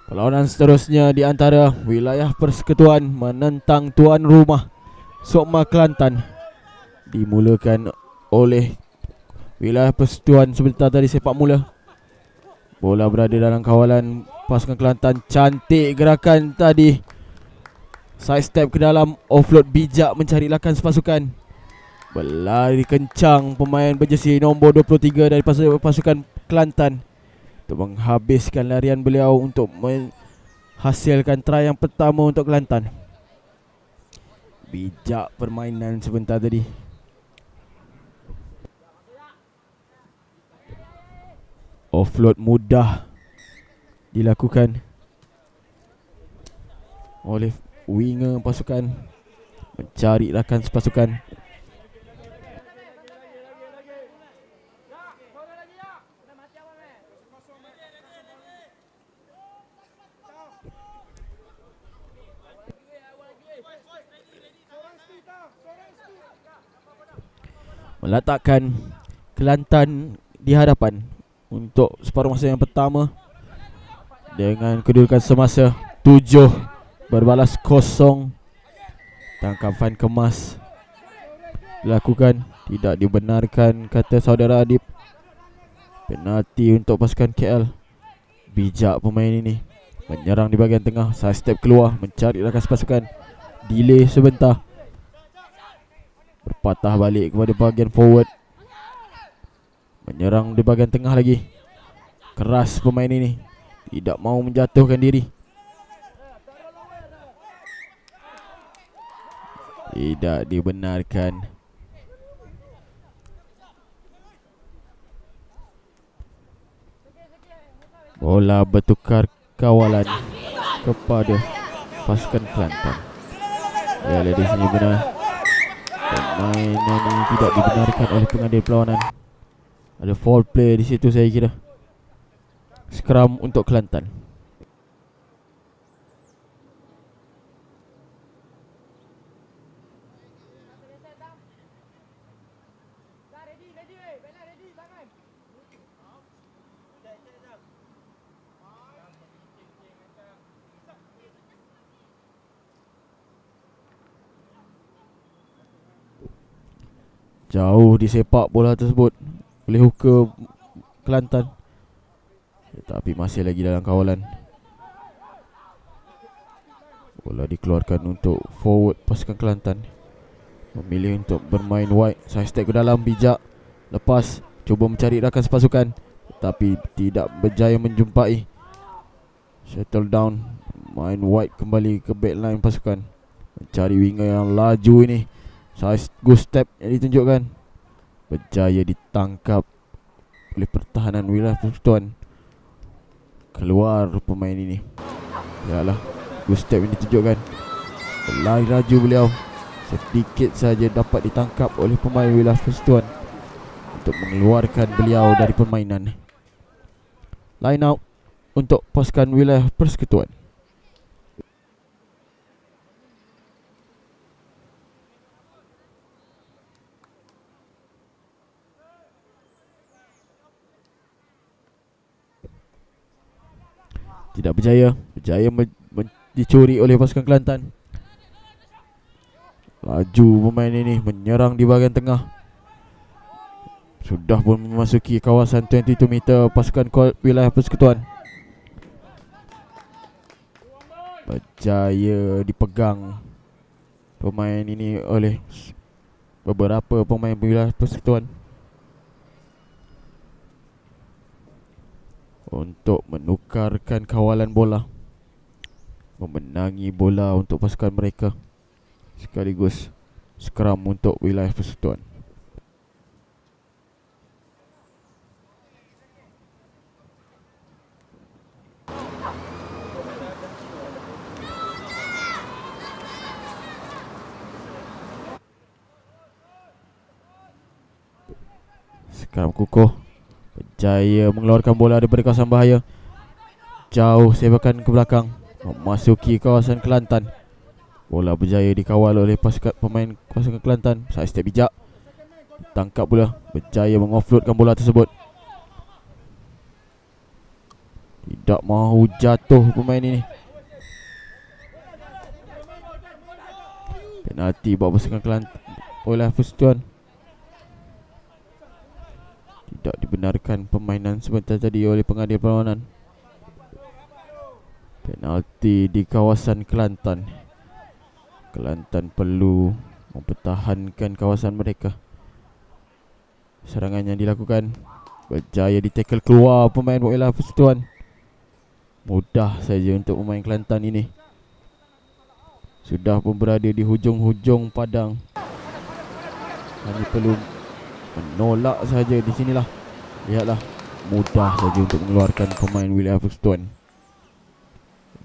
Perlawanan seterusnya di antara wilayah persekutuan menentang tuan rumah Sokma Kelantan dimulakan oleh wilayah persekutuan sebentar tadi sepak mula. Bola berada dalam kawalan pasukan Kelantan. Cantik gerakan tadi. Side step ke dalam, offload bijak mencari lakan sepasukan. Berlari kencang pemain berjersey nombor 23 dari pasukan Kelantan untuk menghabiskan larian beliau untuk menghasilkan try yang pertama untuk Kelantan. Bijak permainan sebentar tadi. Offload mudah dilakukan oleh winger pasukan mencari rakan sepasukan. Meletakkan Kelantan di hadapan untuk separuh masa yang pertama dengan kedudukan semasa 7 berbalas 0. Tangkapan kemas dilakukan, tidak dibenarkan kata saudara Adib. Penalti untuk pasukan KL. Bijak pemain ini menyerang di bahagian tengah, side step keluar mencari rakan sepasukan. Delay sebentar, berpatah balik kepada bahagian forward, menyerang di bahagian tengah lagi. Keras pemain ini, tidak mau menjatuhkan diri. Tidak dibenarkan. Bola bertukar kawalan kepada pasukan Kelantan. Ya, di sini benar. Permainan ini tidak dibenarkan oleh pengadil perlawanan. Ada foul play di situ saya kira. Scrum untuk Kelantan. Jauh disepak bola tersebut oleh hooker Kelantan, tetapi masih lagi dalam kawalan. Bola dikeluarkan untuk forward pasukan Kelantan. Memilih untuk bermain wide, side step ke dalam bijak. Lepas cuba mencari rakan sepasukan, tetapi tidak berjaya menjumpai. Settle down, main wide kembali ke backline pasukan. Mencari winger yang laju ini. Side go step yang ditunjukkan, berjaya ditangkap oleh pertahanan wilayah persekutuan. Keluar pemain ini. Yalah, go step yang ditunjukkan. Berlari laju beliau, sedikit saja dapat ditangkap oleh pemain wilayah persekutuan untuk mengeluarkan beliau dari permainan. Line out untuk pasukan wilayah persekutuan. Tidak berjaya dicuri oleh pasukan Kelantan. Laju pemain ini menyerang di bahagian tengah. Sudah pun memasuki kawasan 22 meter pasukan wilayah persekutuan. Berjaya dipegang pemain ini oleh beberapa pemain wilayah persekutuan untuk menukarkan kawalan bola, memenangi bola untuk pasukan mereka, sekaligus scrum untuk wilayah persekutuan. Scrum kukuh, berjaya mengeluarkan bola daripada kawasan bahaya. Jauh sepakan ke belakang, memasuki kawasan Kelantan. Bola berjaya dikawal oleh pemain pasukan Kelantan. Side step bijak, tangkap bola, berjaya mengoffloadkan bola tersebut. Tidak mahu jatuh pemain ini. Penalti buat pasukan Kelantan oleh Hafiz Tuan. Tidak dibenarkan permainan sebentar tadi oleh pengadil perlawanan. Penalti di kawasan Kelantan. Kelantan perlu mempertahankan kawasan mereka. Serangan yang dilakukan berjaya di-tackle keluar pemain oleh Hafiz Tuan. Mudah saja untuk pemain Kelantan ini. Sudah pun berada di hujung-hujung padang. Hanya perlu menolak saja di sinilah. Lihatlah, mudah saja untuk mengeluarkan pemain William Hafiz Tuan.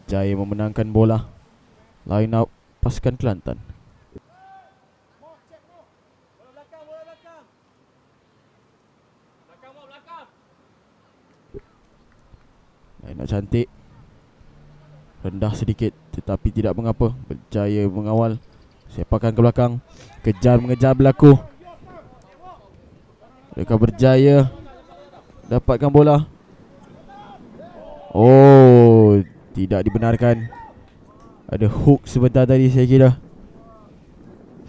Jaya memenangkan bola. Line up pasukan Kelantan. Line up cantik. Rendah sedikit tetapi tidak mengapa. Berjaya mengawal. Sepakan ke belakang. Kejar mengejar berlaku. Mereka berjaya dapatkan bola. Oh, tidak dibenarkan. Ada hook sebentar tadi saya kira.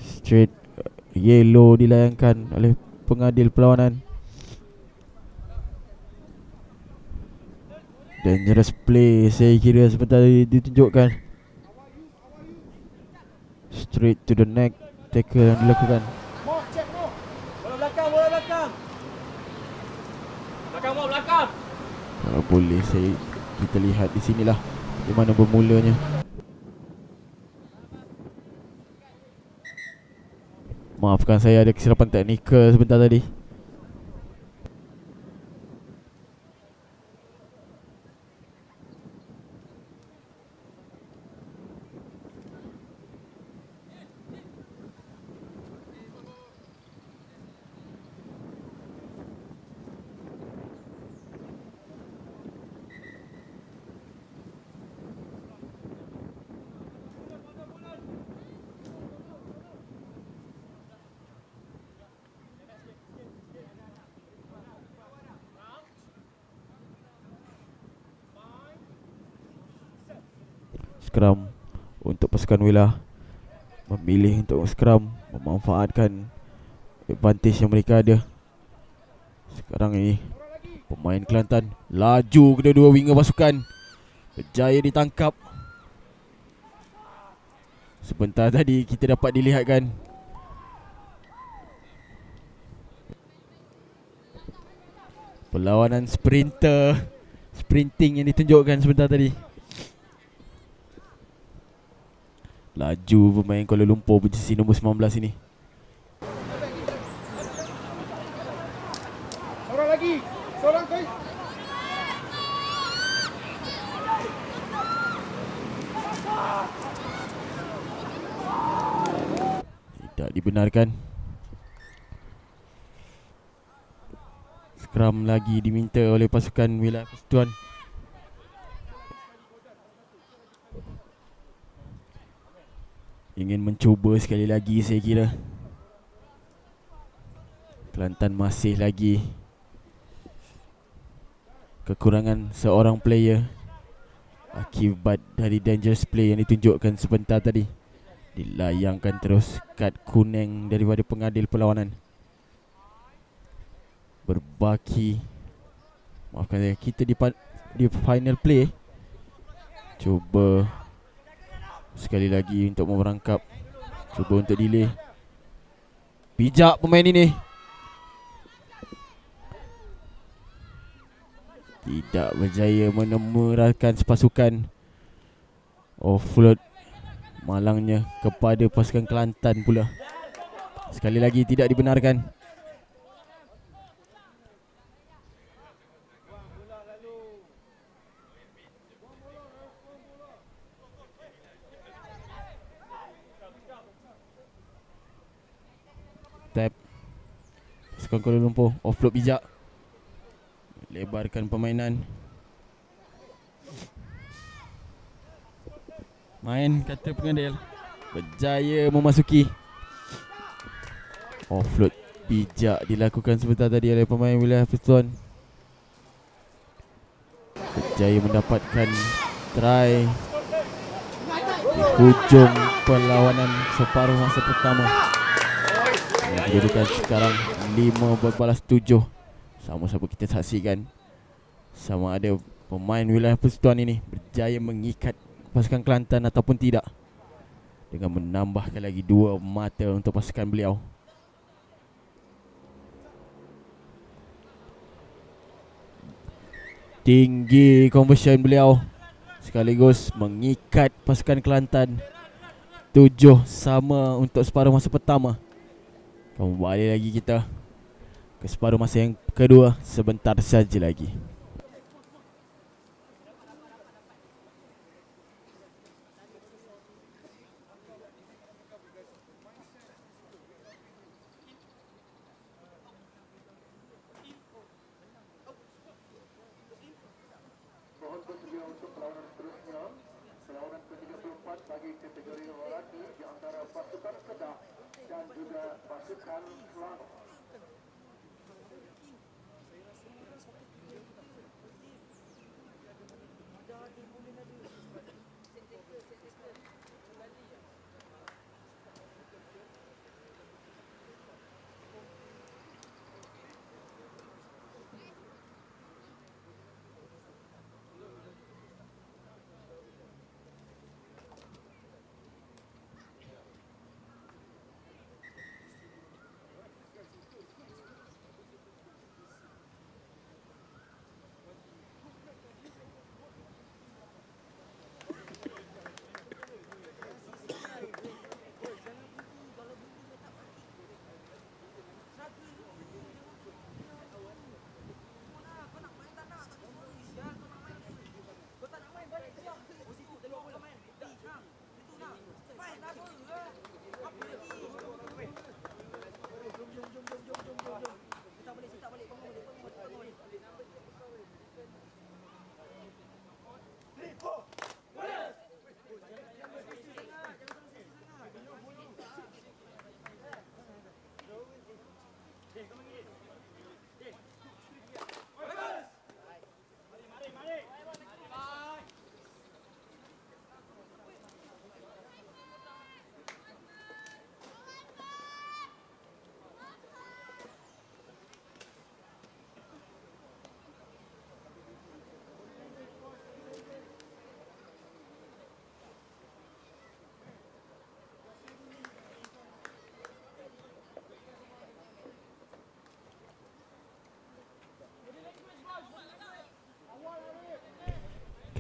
Straight yellow dilayangkan oleh pengadil perlawanan. Dangerous play saya kira sebentar tadi ditunjukkan. Straight to the neck tackle yang dilakukan. Belakang. Kalau boleh kita lihat di sinilah di mana bermulanya. Maafkan saya ada kesilapan teknikal sebentar tadi. Scrum untuk pasukan Willa. Memilih untuk scrum, memanfaatkan advantage yang mereka ada. Sekarang ini pemain Kelantan laju kedua-dua winger pasukan. Berjaya ditangkap. Sebentar tadi kita dapat dilihatkan perlawanan sprinting yang ditunjukkan sebentar tadi. Laju pemain Kuala Lumpur berjersey nombor 19 ini. Seorang lagi. Seorang kali. Tidak dibenarkan. Scrum lagi diminta oleh pasukan Wilayah Persekutuan. Ingin mencuba sekali lagi saya kira. Kelantan masih lagi kekurangan seorang player akibat dari dangerous play yang ditunjukkan sebentar tadi. Dilayangkan terus kad kuning daripada pengadil perlawanan. Berbaki, maafkan saya, kita di final play. Cuba sekali lagi untuk merangkap. Cuba untuk delay. Bijak pemain ini. Tidak berjaya menemerahkan sepasukan. Offload malangnya kepada pasukan Kelantan pula. Sekali lagi tidak dibenarkan. Tap. Pasukan Kuala Lumpur offload bijak. Lebarkan permainan. Main kata pengadil. Berjaya memasuki. Offload bijak dilakukan sebentar tadi oleh pemain Wilayah Persekutuan. berjaya mendapatkan try di hujung perlawanan separuh masa pertama. Kedudukan sekarang 5-7. Sama-sama kita saksikan sama ada pemain wilayah Persekutuan ini berjaya mengikat pasukan Kelantan ataupun tidak, dengan menambahkan lagi 2 mata untuk pasukan beliau. Tinggi conversion beliau sekaligus mengikat pasukan Kelantan 7 sama untuk separuh masa pertama. Kembali lagi kita ke separuh masa yang kedua sebentar saja lagi. Mohon bersedia untuk perlawanan seterusnya. Perlawanan ke-34 bagi kategori lelaki di antara pasukan Kedah dan juga pasukan Selangor.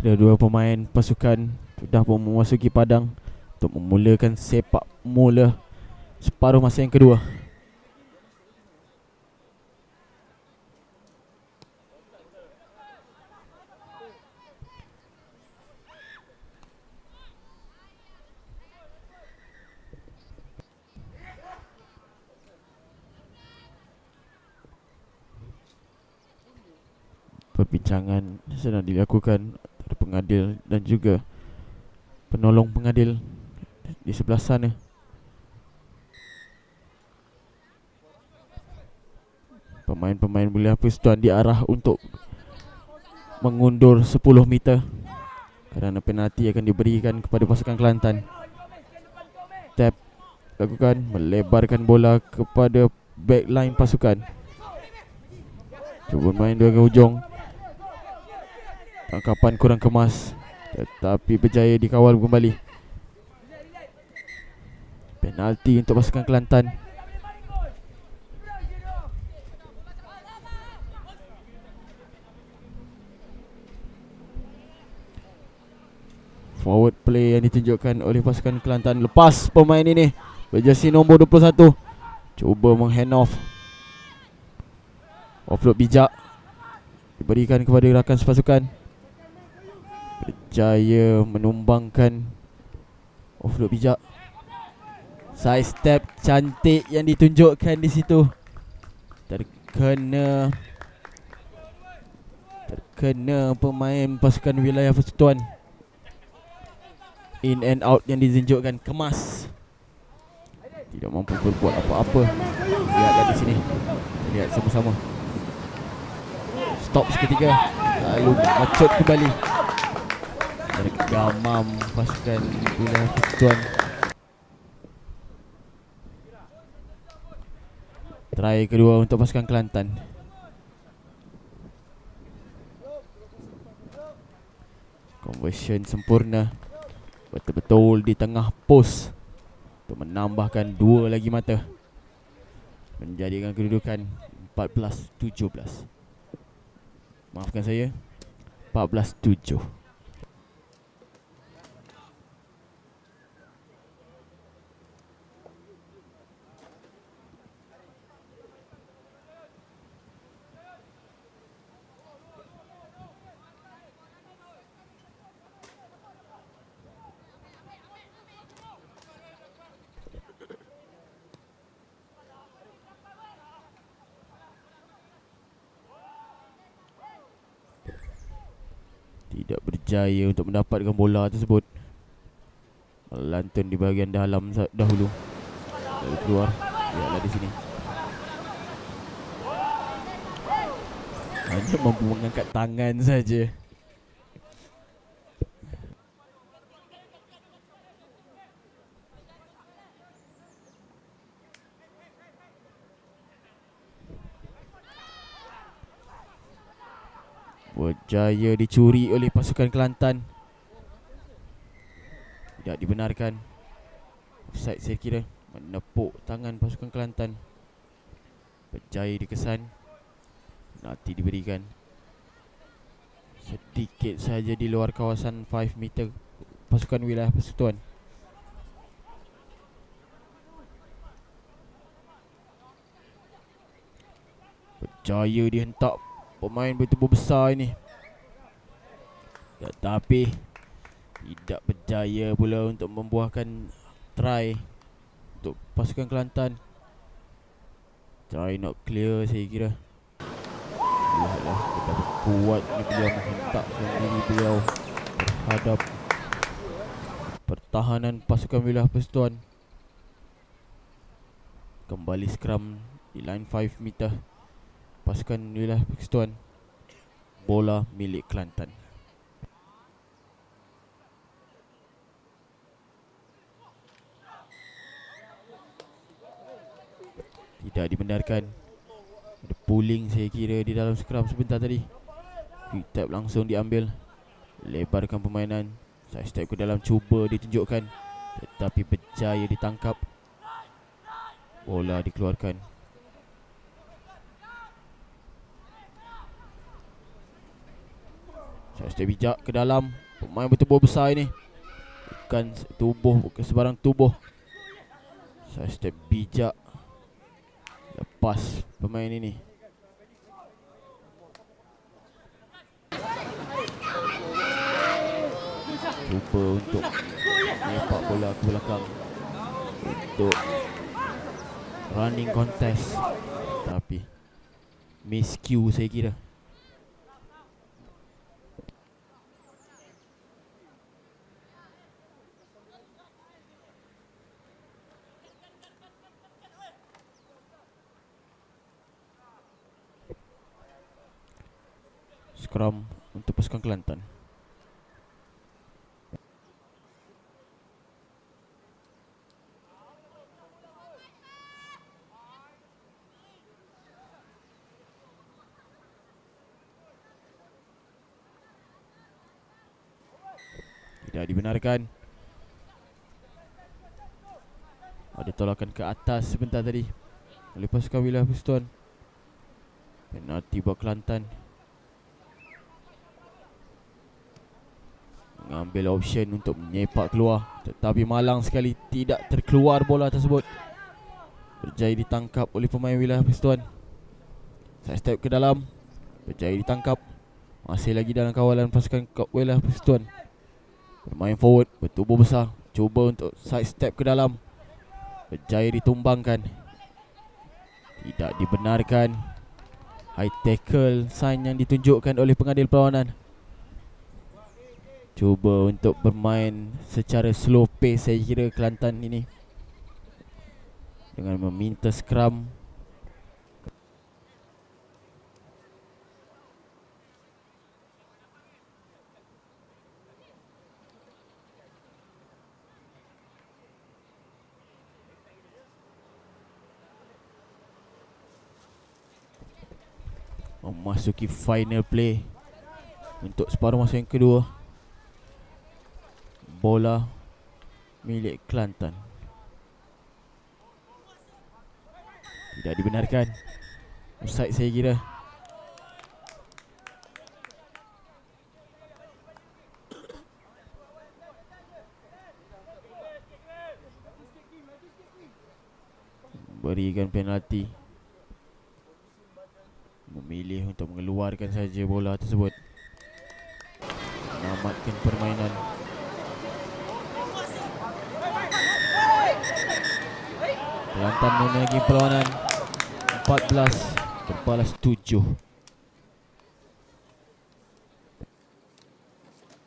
Kedua-dua pemain pasukan sudah pun memasuki padang untuk memulakan sepak mula separuh masa yang kedua. Perbincangan sedang dilakukan antara pengadil dan juga penolong pengadil di sebelah sana. Pemain-pemain wilayah Persekutuan diarah untuk mengundur 10 meter kerana penalti akan diberikan kepada pasukan Kelantan. Tap lakukan, melebarkan bola kepada backline pasukan. Cuba main dua ke hujung. Tangkapan kurang kemas, tetapi berjaya dikawal kembali. Penalti untuk pasukan Kelantan. Forward play yang ditunjukkan oleh pasukan Kelantan. Lepas pemain ini berjersey nombor 21 cuba meng-hand off. Offload bijak diberikan kepada rakan sepasukan. Berjaya menumbangkan offload bijak. Side step cantik yang ditunjukkan di situ. Terkena pemain pasukan wilayah Persekutuan. In and out yang ditunjukkan kemas. Tidak mampu berbuat apa-apa. Lihatlah di sini. Lihat sama-sama. Stop seketika. lalu mengecut kembali. Tergamam pasukan wilayah Persekutuan. Try kedua untuk pasukan Kelantan. Conversion sempurna, betul-betul di tengah pos untuk menambahkan 2 lagi mata, menjadikan kedudukan 14-17. Maafkan saya, 14-7. Tidak berjaya untuk mendapatkan bola tersebut. Melantun di bahagian dalam dahulu, lalu keluar. Lihatlah di sini, hanya mampu mengangkat tangan saja. Berjaya dicuri oleh pasukan Kelantan. Tidak dibenarkan. Offside saya kira. Menepuk tangan pasukan Kelantan. Berjaya dikesan. Penalti diberikan. Sedikit saja di luar kawasan 5 meter pasukan wilayah Persekutuan. Berjaya dihentak pemain bertubuh besar ini, tetapi tidak berjaya pula untuk membuahkan try untuk pasukan Kelantan. Try not clear saya kira. Lihatlah betapa kuatnya beliau menghentakkan diri beliau terhadap pertahanan pasukan wilayah Persekutuan. Kembali scrum di line 5 meter pasukan wilayah Persekutuan. Bola milik Kelantan. Tidak dibenarkan. Ada pulling saya kira di dalam scrum sebentar tadi. Quick tap langsung diambil. Lebarkan permainan. Side step ke dalam cuba ditunjukkan, tetapi berjaya ditangkap. Bola dikeluarkan. Side step bijak ke dalam. Pemain bertubuh besar ini, bukan tubuh, bukan sebarang tubuh. Side step bijak. Lepas pemain ini. Cuba untuk menyepak bola ke belakang untuk running contest, tapi miscue saya kira. Scrum untuk pasukan Kelantan. Tidak dibenarkan. Ada tolakan ke atas sebentar tadi oleh pasukan wilayah Persekutuan. Penalti buat Kelantan. Mengambil option untuk menyepak keluar, tetapi malang sekali tidak terkeluar bola tersebut. Berjaya ditangkap oleh pemain wilayah Persekutuan. Side step ke dalam. Berjaya ditangkap. Masih lagi dalam kawalan pasukan wilayah Persekutuan. Bermain forward, bertubuh besar. Cuba untuk side step ke dalam. Berjaya ditumbangkan. Tidak dibenarkan. High tackle sign yang ditunjukkan oleh pengadil perlawanan. Cuba untuk bermain secara slow pace saya kira Kelantan ini, dengan meminta scrum. memasuki final play untuk separuh masa yang kedua. Bola milik Kelantan. Tidak dibenarkan. Offside saya kira. Berikan penalti. Memilih untuk mengeluarkan saja bola tersebut. Menamatkan permainan. Kelantan memenangi perlawanan 14 berbalas 7.